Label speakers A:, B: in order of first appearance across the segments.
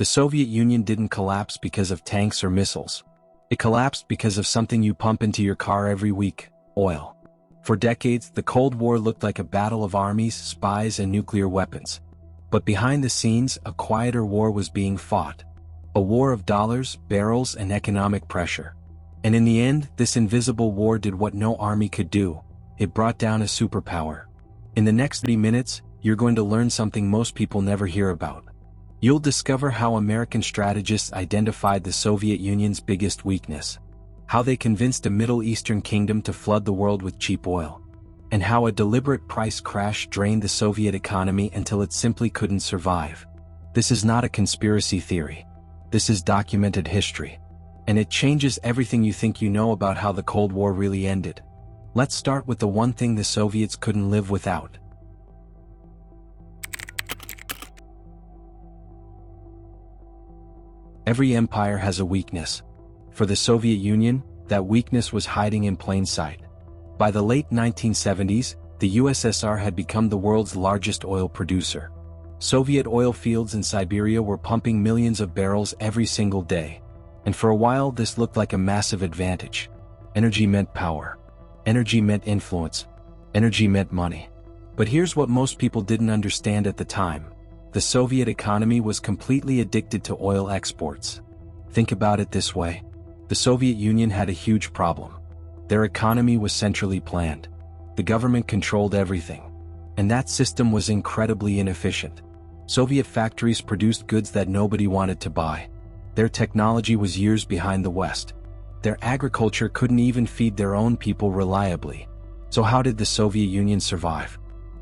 A: The Soviet Union didn't collapse because of tanks or missiles. It collapsed because of something you pump into your car every week: oil. For decades, the Cold War looked like a battle of armies, spies, and nuclear weapons. But behind the scenes, a quieter war was being fought. A war of dollars, barrels, and economic pressure. And in the end, this invisible war did what no army could do. It brought down a superpower. In the next 30 minutes, you're going to learn something most people never hear about. You'll discover how American strategists identified the Soviet Union's biggest weakness, how they convinced a Middle Eastern kingdom to flood the world with cheap oil, and how a deliberate price crash drained the Soviet economy until it simply couldn't survive. This is not a conspiracy theory. This is documented history. And it changes everything you think you know about how the Cold War really ended. Let's start with the one thing the Soviets couldn't live without. Every empire has a weakness. For the Soviet Union, that weakness was hiding in plain sight. By the late 1970s, the USSR had become the world's largest oil producer. Soviet oil fields in Siberia were pumping millions of barrels every single day. And for a while this looked like a massive advantage. Energy meant power. Energy meant influence. Energy meant money. But here's what most people didn't understand at the time. The Soviet economy was completely addicted to oil exports. Think about it this way. The Soviet Union had a huge problem. Their economy was centrally planned. The government controlled everything. And that system was incredibly inefficient. Soviet factories produced goods that nobody wanted to buy. Their technology was years behind the West. Their agriculture couldn't even feed their own people reliably. So how did the Soviet Union survive?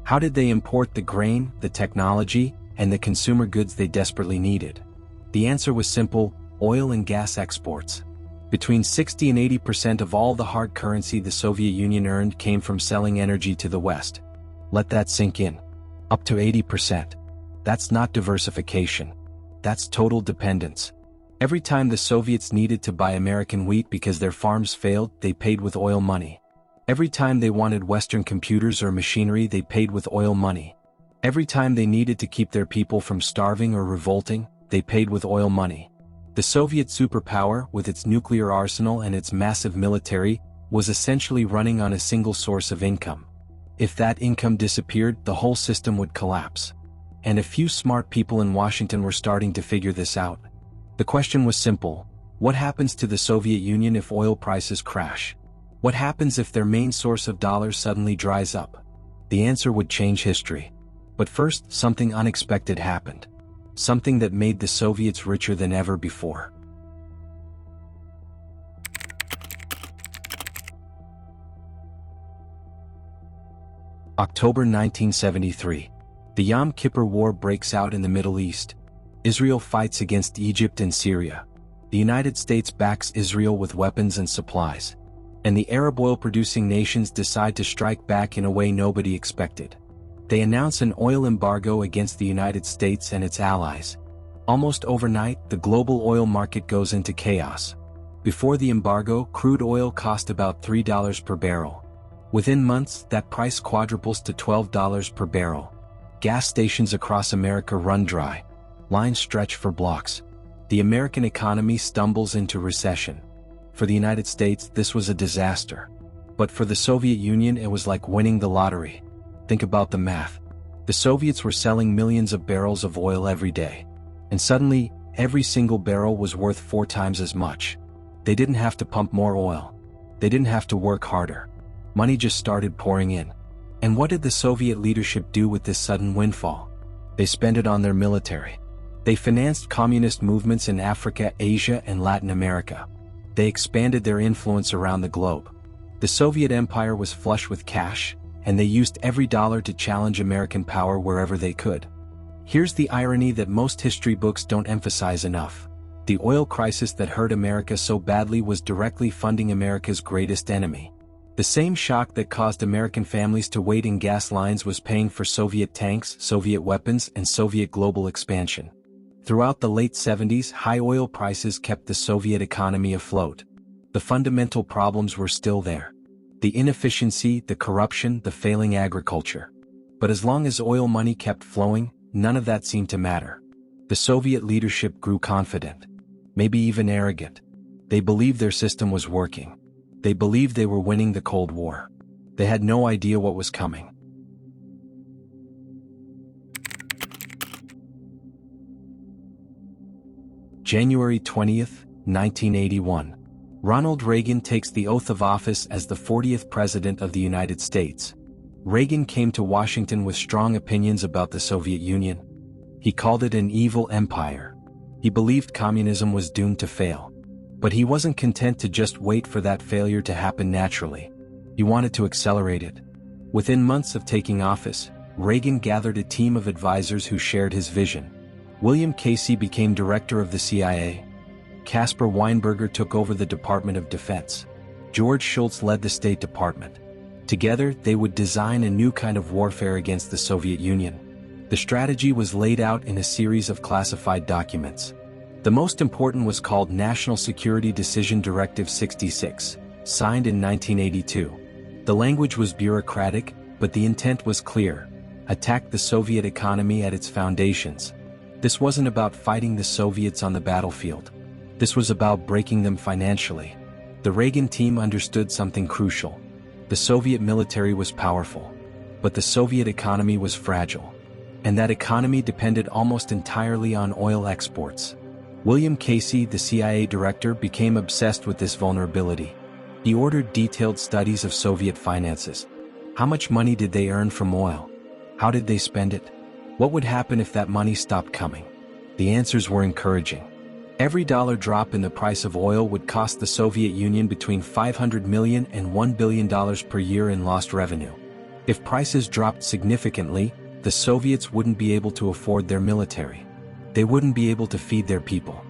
A: How did they import the grain, the technology, and the consumer goods they desperately needed? The answer was simple: oil and gas exports. Between 60 and 80% of all the hard currency the Soviet Union earned came from selling energy to the West. Let that sink in. Up to 80%. That's not diversification. That's total dependence. Every time the Soviets needed to buy American wheat because their farms failed, they paid with oil money. Every time they wanted Western computers or machinery, they paid with oil money. Every time they needed to keep their people from starving or revolting, they paid with oil money. The Soviet superpower, with its nuclear arsenal and its massive military, was essentially running on a single source of income. If that income disappeared, the whole system would collapse. And a few smart people in Washington were starting to figure this out. The question was simple: what happens to the Soviet Union if oil prices crash? What happens if their main source of dollars suddenly dries up? The answer would change history. But first, something unexpected happened. Something that made the Soviets richer than ever before. October 1973. The Yom Kippur War breaks out in the Middle East. Israel fights against Egypt and Syria. The United States backs Israel with weapons and supplies. And the Arab oil-producing nations decide to strike back in a way nobody expected. They announce an oil embargo against the United States and its allies. Almost overnight, the global oil market goes into chaos. Before the embargo, crude oil cost about $3 per barrel. Within months, that price quadruples to $12 per barrel. Gas stations across America run dry. Lines stretch for blocks. The American economy stumbles into recession. For the United States, this was a disaster. But for the Soviet Union, it was like winning the lottery. Think about the math. The Soviets were selling millions of barrels of oil every day. And suddenly, every single barrel was worth 4 times as much. They didn't have to pump more oil. They didn't have to work harder. Money just started pouring in. And what did the Soviet leadership do with this sudden windfall? They spent it on their military. They financed communist movements in Africa, Asia, and Latin America. They expanded their influence around the globe. The Soviet Empire was flush with cash, and they used every dollar to challenge American power wherever they could. Here's the irony that most history books don't emphasize enough. The oil crisis that hurt America so badly was directly funding America's greatest enemy. The same shock that caused American families to wait in gas lines was paying for Soviet tanks, Soviet weapons, and Soviet global expansion. Throughout the late 70s, high oil prices kept the Soviet economy afloat. The fundamental problems were still there. The inefficiency, the corruption, the failing agriculture. But as long as oil money kept flowing, none of that seemed to matter. The Soviet leadership grew confident, maybe even arrogant. They believed their system was working. They believed they were winning the Cold War. They had no idea what was coming. January 20th, 1981. Ronald Reagan takes the oath of office as the 40th President of the United States. Reagan came to Washington with strong opinions about the Soviet Union. He called it an evil empire. He believed communism was doomed to fail. But he wasn't content to just wait for that failure to happen naturally. He wanted to accelerate it. Within months of taking office, Reagan gathered a team of advisors who shared his vision. William Casey became director of the CIA. Caspar Weinberger took over the Department of Defense. George Shultz led the State Department. Together, they would design a new kind of warfare against the Soviet Union. The strategy was laid out in a series of classified documents. The most important was called National Security Decision Directive 66, signed in 1982. The language was bureaucratic, but the intent was clear: attack the Soviet economy at its foundations. This wasn't about fighting the Soviets on the battlefield. This was about breaking them financially. The Reagan team understood something crucial. The Soviet military was powerful, but the Soviet economy was fragile. And that economy depended almost entirely on oil exports. William Casey, the CIA director, became obsessed with this vulnerability. He ordered detailed studies of Soviet finances. How much money did they earn from oil? How did they spend it? What would happen if that money stopped coming? The answers were encouraging. Every dollar drop in the price of oil would cost the Soviet Union between $500 million and $1 billion per year in lost revenue. If prices dropped significantly, the Soviets wouldn't be able to afford their military. They wouldn't be able to feed their people.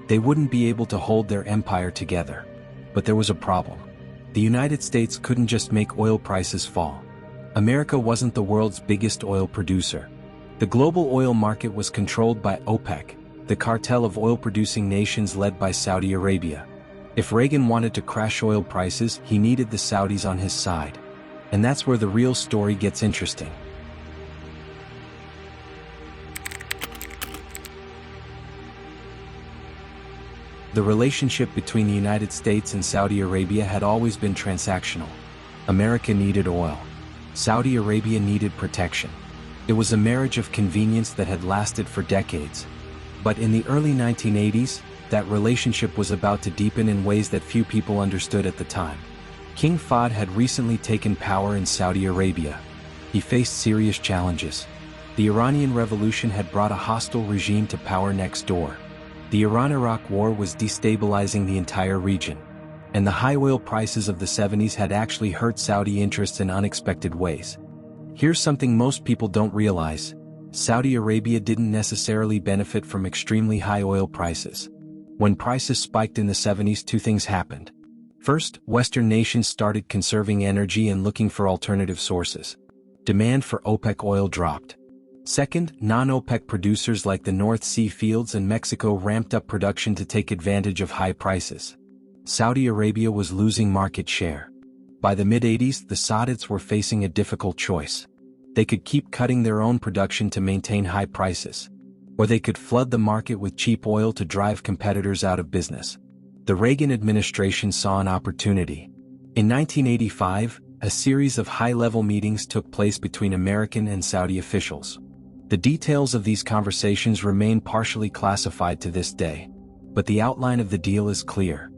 A: They wouldn't be able to hold their empire together. But there was a problem. The United States couldn't just make oil prices fall. America wasn't the world's biggest oil producer. The global oil market was controlled by OPEC, the cartel of oil-producing nations led by Saudi Arabia. If Reagan wanted to crash oil prices, he needed the Saudis on his side. And that's where the real story gets interesting. The relationship between the United States and Saudi Arabia had always been transactional. America needed oil. Saudi Arabia needed protection. It was a marriage of convenience that had lasted for decades. But in the early 1980s, that relationship was about to deepen in ways that few people understood at the time. King Fahd had recently taken power in Saudi Arabia. He faced serious challenges. The Iranian Revolution had brought a hostile regime to power next door. The Iran-Iraq War was destabilizing the entire region. And the high oil prices of the 70s had actually hurt Saudi interests in unexpected ways. Here's something most people don't realize. Saudi Arabia didn't necessarily benefit from extremely high oil prices. When prices spiked in the 70s, two things happened. First, Western nations started conserving energy and looking for alternative sources. Demand for OPEC oil dropped. Second, non-OPEC producers like the North Sea fields and Mexico ramped up production to take advantage of high prices. Saudi Arabia was losing market share. By the mid-80s, the Saudids were facing a difficult choice. They could keep cutting their own production to maintain high prices, or they could flood the market with cheap oil to drive competitors out of business. The Reagan administration saw an opportunity. In 1985, a series of high-level meetings took place between American and Saudi officials. The details of these conversations remain partially classified to this day, but the outline of the deal is clear.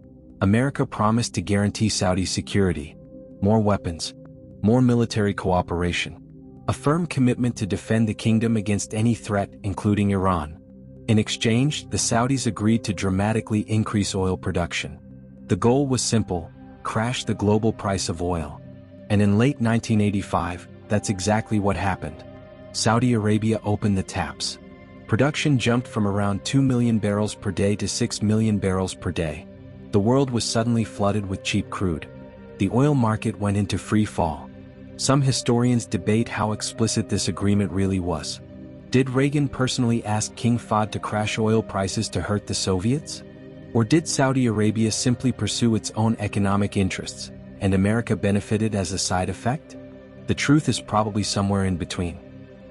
A: America promised to guarantee Saudi security, more weapons, more military cooperation, a firm commitment to defend the kingdom against any threat, including Iran. In exchange, the Saudis agreed to dramatically increase oil production. The goal was simple: crash the global price of oil. And in late 1985, that's exactly what happened. Saudi Arabia opened the taps. Production jumped from around 2 million barrels per day to 6 million barrels per day. The world was suddenly flooded with cheap crude. The oil market went into free fall. Some historians debate how explicit this agreement really was. Did Reagan personally ask King Fahd to crash oil prices to hurt the Soviets? Or did Saudi Arabia simply pursue its own economic interests, and America benefited as a side effect? The truth is probably somewhere in between.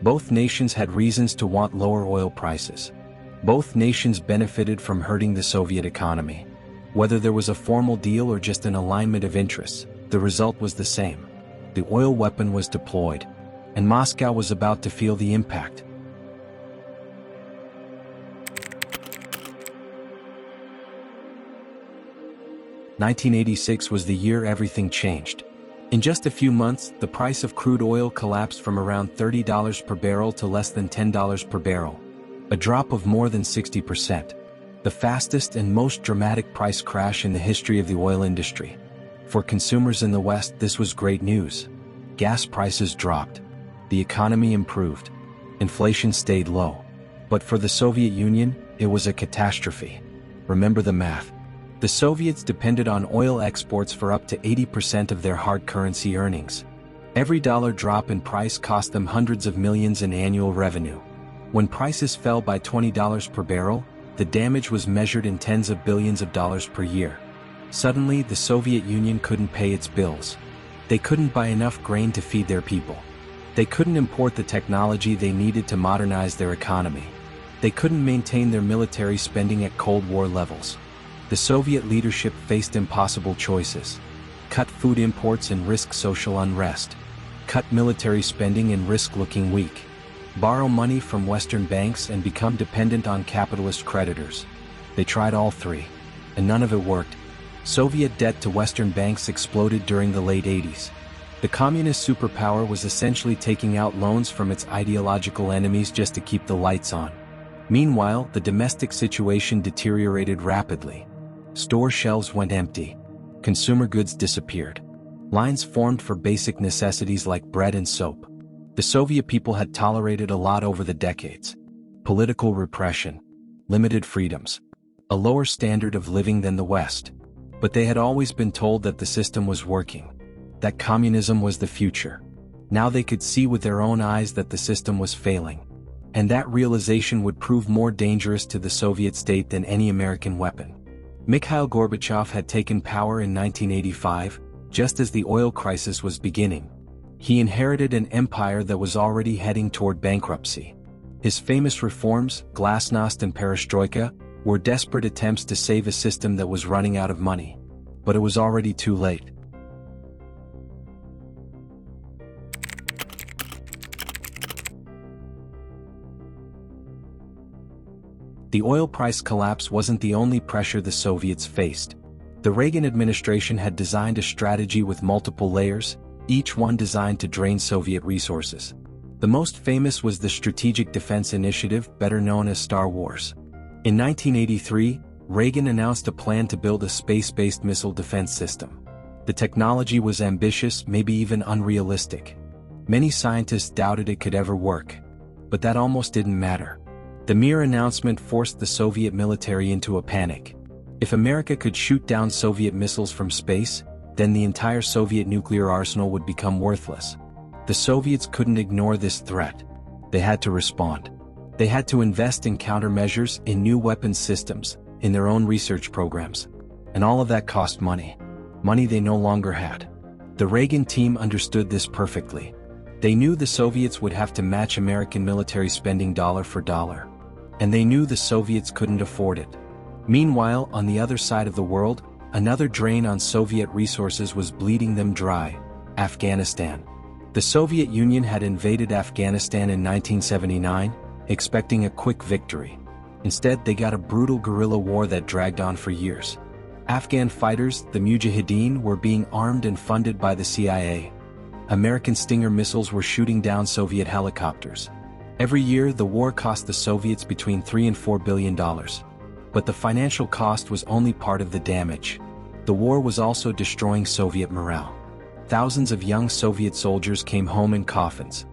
A: Both nations had reasons to want lower oil prices. Both nations benefited from hurting the Soviet economy. Whether there was a formal deal or just an alignment of interests, the result was the same. The oil weapon was deployed, and Moscow was about to feel the impact. "1986 was the year everything changed. In just a few months, the price of crude oil collapsed from around $30 per barrel to less than $10 per barrel. A drop of more than 60%. The fastest and most dramatic price crash in the history of the oil industry. For consumers in the West, this was great news. Gas prices dropped. The economy improved. Inflation stayed low. But for the Soviet Union, it was a catastrophe. Remember the math. The Soviets depended on oil exports for up to 80% of their hard currency earnings. Every dollar drop in price cost them hundreds of millions in annual revenue. When prices fell by $20 per barrel, the damage was measured in tens of billions of dollars per year. Suddenly, the Soviet Union couldn't pay its bills. They couldn't buy enough grain to feed their people. They couldn't import the technology they needed to modernize their economy. They couldn't maintain their military spending at Cold War levels. The Soviet leadership faced impossible choices. Cut food imports and risk social unrest. Cut military spending and risk looking weak. Borrow money from Western banks and become dependent on capitalist creditors. They tried all three, and none of it worked. Soviet debt to Western banks exploded during the late 80s. The communist superpower was essentially taking out loans from its ideological enemies just to keep the lights on. Meanwhile, the domestic situation deteriorated rapidly. Store shelves went empty. Consumer goods disappeared. Lines formed for basic necessities like bread and soap. The Soviet people had tolerated a lot over the decades. Political repression, limited freedoms, a lower standard of living than the West. But they had always been told that the system was working, that communism was the future. Now they could see with their own eyes that the system was failing. And that realization would prove more dangerous to the Soviet state than any American weapon. Mikhail Gorbachev had taken power in 1985, just as the oil crisis was beginning. He inherited an empire that was already heading toward bankruptcy. His famous reforms, glasnost and perestroika, were desperate attempts to save a system that was running out of money. But it was already too late. The oil price collapse wasn't the only pressure the Soviets faced. The Reagan administration had designed a strategy with multiple layers, each one designed to drain Soviet resources. The most famous was the Strategic Defense Initiative, better known as Star Wars. In 1983, Reagan announced a plan to build a space-based missile defense system. The technology was ambitious, maybe even unrealistic. Many scientists doubted it could ever work. But that almost didn't matter. The mere announcement forced the Soviet military into a panic. If America could shoot down Soviet missiles from space, then the entire Soviet nuclear arsenal would become worthless. The Soviets couldn't ignore this threat. They had to respond. They had to invest in countermeasures, in new weapons systems, in their own research programs. And all of that cost money. Money they no longer had. The Reagan team understood this perfectly. They knew the Soviets would have to match American military spending dollar for dollar. And they knew the Soviets couldn't afford it. Meanwhile, on the other side of the world, another drain on Soviet resources was bleeding them dry: Afghanistan. The Soviet Union had invaded Afghanistan in 1979, expecting a quick victory. Instead, they got a brutal guerrilla war that dragged on for years. Afghan fighters, the Mujahideen, were being armed and funded by the CIA. American Stinger missiles were shooting down Soviet helicopters. Every year, the war cost the Soviets between $3 and $4 billion. But the financial cost was only part of the damage. The war was also destroying Soviet morale. Thousands of young Soviet soldiers came home in coffins.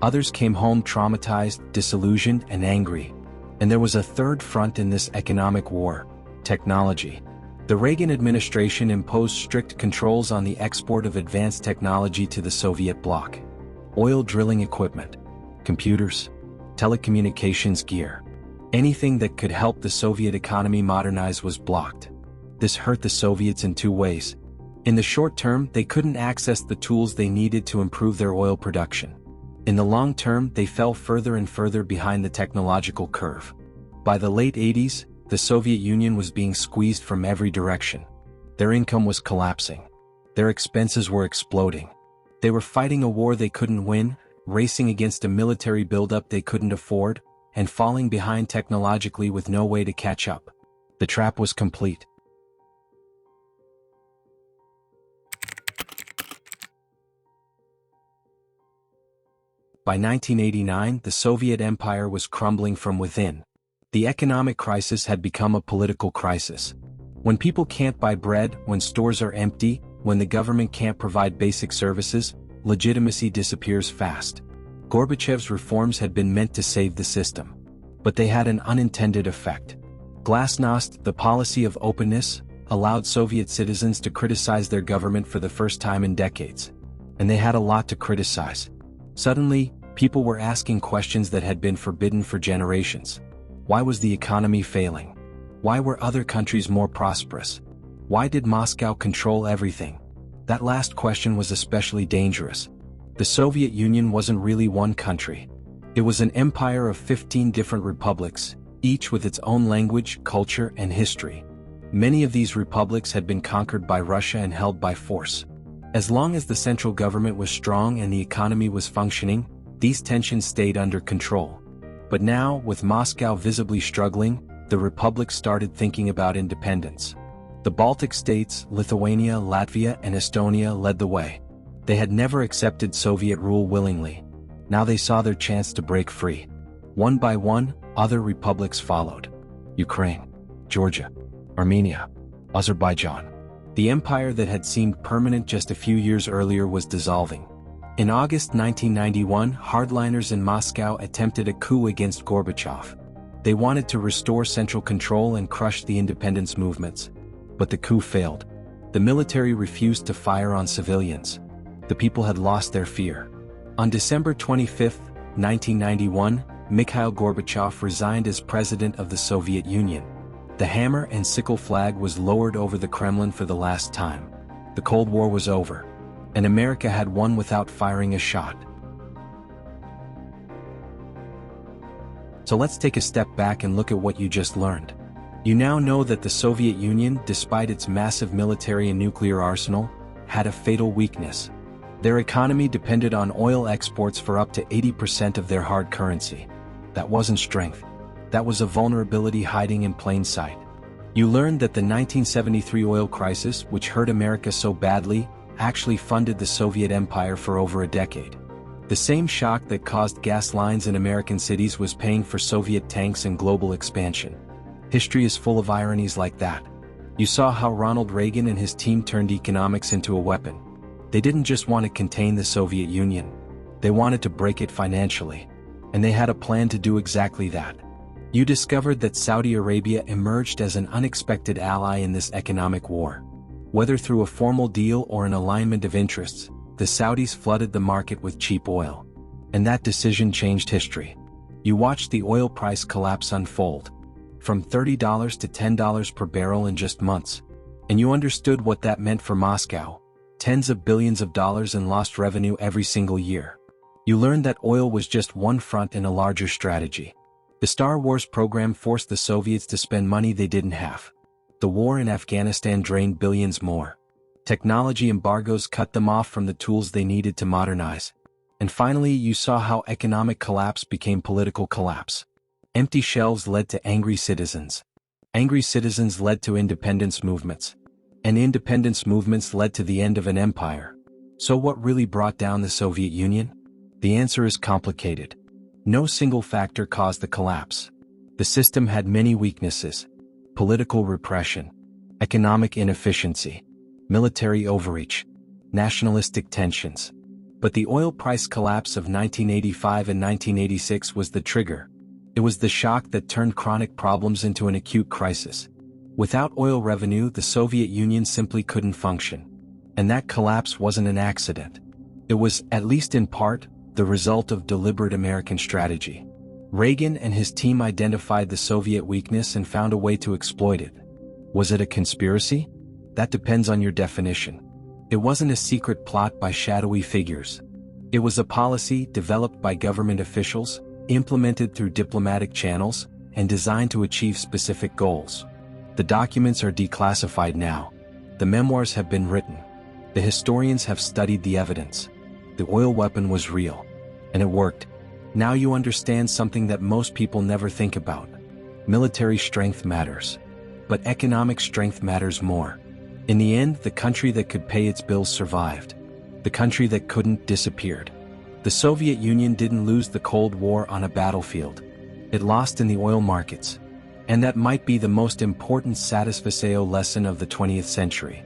A: Others came home traumatized, disillusioned, and angry. And there was a third front in this economic war: technology. The Reagan administration imposed strict controls on the export of advanced technology to the Soviet bloc. Oil drilling equipment, computers, telecommunications gear. Anything that could help the Soviet economy modernize was blocked. This hurt the Soviets in two ways. In the short term, they couldn't access the tools they needed to improve their oil production. In the long term, they fell further and further behind the technological curve. By the late 80s, the Soviet Union was being squeezed from every direction. Their income was collapsing. Their expenses were exploding. They were fighting a war they couldn't win, racing against a military buildup they couldn't afford, and falling behind technologically with no way to catch up. The trap was complete. By 1989, the Soviet Empire was crumbling from within. The economic crisis had become a political crisis. When people can't buy bread, when stores are empty, when the government can't provide basic services, legitimacy disappears fast. Gorbachev's reforms had been meant to save the system. But they had an unintended effect. Glasnost, the policy of openness, allowed Soviet citizens to criticize their government for the first time in decades. And they had a lot to criticize. Suddenly, people were asking questions that had been forbidden for generations. Why was the economy failing? Why were other countries more prosperous? Why did Moscow control everything? That last question was especially dangerous. The Soviet Union wasn't really one country. It was an empire of 15 different republics, each with its own language, culture, and history. Many of these republics had been conquered by Russia and held by force. As long as the central government was strong and the economy was functioning, these tensions stayed under control. But now, with Moscow visibly struggling, the republics started thinking about independence. The Baltic states, Lithuania, Latvia, and Estonia led the way. They had never accepted Soviet rule willingly. Now they saw their chance to break free. One by one, other republics followed. Ukraine, Georgia, Armenia, Azerbaijan. The empire that had seemed permanent just a few years earlier was dissolving. In August 1991, hardliners in Moscow attempted a coup against Gorbachev. They wanted to restore central control and crush the independence movements. But the coup failed. The military refused to fire on civilians. The people had lost their fear. On December 25, 1991, Mikhail Gorbachev resigned as president of the Soviet Union. The hammer and sickle flag was lowered over the Kremlin for the last time. The Cold War was over. And America had won without firing a shot. So let's take a step back and look at what you just learned. You now know that the Soviet Union, despite its massive military and nuclear arsenal, had a fatal weakness. Their economy depended on oil exports for up to 80% of their hard currency. That wasn't strength. That was a vulnerability hiding in plain sight. You learned that the 1973 oil crisis, which hurt America so badly, actually funded the Soviet Empire for over a decade. The same shock that caused gas lines in American cities was paying for Soviet tanks and global expansion. History is full of ironies like that. You saw how Ronald Reagan and his team turned economics into a weapon. They didn't just want to contain the Soviet Union. They wanted to break it financially. And they had a plan to do exactly that. You discovered that Saudi Arabia emerged as an unexpected ally in this economic war. Whether through a formal deal or an alignment of interests, the Saudis flooded the market with cheap oil. And that decision changed history. You watched the oil price collapse unfold. From $30 to $10 per barrel in just months. And you understood what that meant for Moscow. Tens of billions of dollars in lost revenue every single year. You learned that oil was just one front in a larger strategy. The Star Wars program forced the Soviets to spend money they didn't have. The war in Afghanistan drained billions more. Technology embargoes cut them off from the tools they needed to modernize. And finally, you saw how economic collapse became political collapse. Empty shelves led to angry citizens. Angry citizens led to independence movements. And independence movements led to the end of an empire. So what really brought down the Soviet Union? The answer is complicated. No single factor caused the collapse. The system had many weaknesses. Political repression, economic inefficiency, military overreach, nationalistic tensions. But the oil price collapse of 1985 and 1986 was the trigger. It was the shock that turned chronic problems into an acute crisis. Without oil revenue, the Soviet Union simply couldn't function. And that collapse wasn't an accident. It was, at least in part, the result of deliberate American strategy. Reagan and his team identified the Soviet weakness and found a way to exploit it. Was it a conspiracy? That depends on your definition. It wasn't a secret plot by shadowy figures. It was a policy developed by government officials, implemented through diplomatic channels, and designed to achieve specific goals. The documents are declassified now. The memoirs have been written. The historians have studied the evidence. The oil weapon was real. And it worked. Now you understand something that most people never think about. Military strength matters. But economic strength matters more. In the end, the country that could pay its bills survived. The country that couldn't disappeared. The Soviet Union didn't lose the Cold War on a battlefield. It lost in the oil markets. And that might be the most important satisfaceo lesson of the 20th century.